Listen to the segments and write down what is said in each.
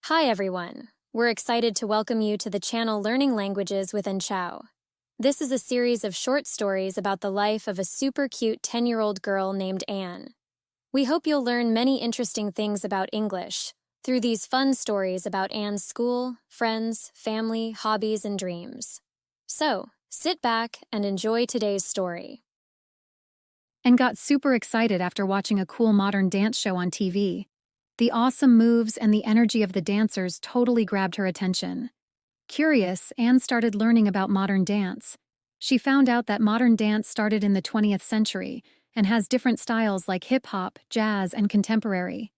Hi everyone! We're excited to welcome you to the channel Learning Languages with Enchao. This is a series of short stories about the life of a super cute 10-year-old girl named Anne. We hope you'll learn many interesting things about English through these fun stories about Anne's school, friends, family, hobbies, and dreams. So, sit back and enjoy today's story. And got super excited after watching a cool modern dance show on TV. The awesome moves and the energy of the dancers totally grabbed her attention. Curious, Anne started learning about modern dance. She found out that modern dance started in the 20th century and has different styles like hip-hop, jazz, and contemporary.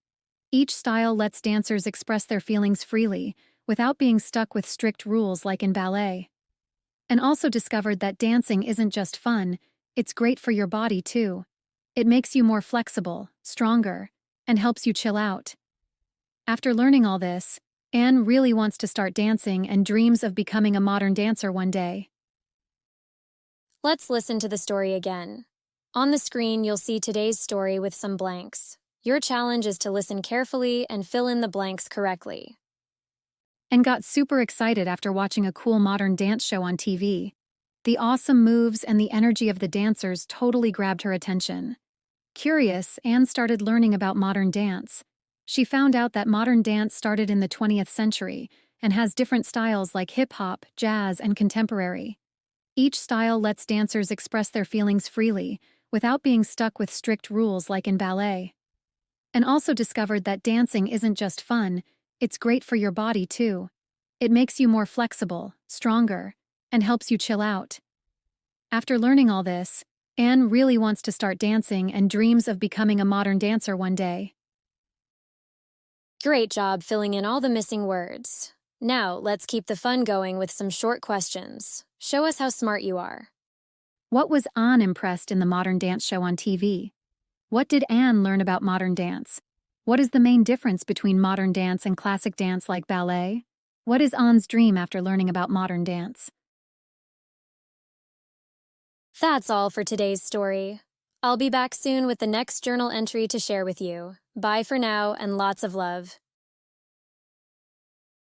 Each style lets dancers express their feelings freely, without being stuck with strict rules like in ballet. And also discovered that dancing isn't just fun, it's great for your body too. It makes you more flexible, stronger, and helps you chill out. After learning all this, Anne really wants to start dancing and dreams of becoming a modern dancer one day. Let's listen to the story again. On the screen, you'll see today's story with some blanks. Your challenge is to listen carefully and fill in the blanks correctly. And got super excited after watching a cool modern dance show on TV. The awesome moves and the energy of the dancers totally grabbed her attention. Curious, Anne started learning about modern dance. She found out that modern dance started in the 20th century and has different styles like hip-hop, jazz, and contemporary. Each style lets dancers express their feelings freely, without being stuck with strict rules like in ballet. And also discovered that dancing isn't just fun, it's great for your body too. It makes you more flexible, stronger, and helps you chill out. After learning all this, Anne really wants to start dancing and dreams of becoming a modern dancer one day. Great job filling in all the missing words. Now, let's keep the fun going with some short questions. Show us how smart you are. What was Anne impressed in the modern dance show on TV? What did Anne learn about modern dance? What is the main difference between modern dance and classic dance like ballet? What is Anne's dream after learning about modern dance? That's all for today's story. I'll be back soon with the next journal entry to share with you. Bye for now and lots of love.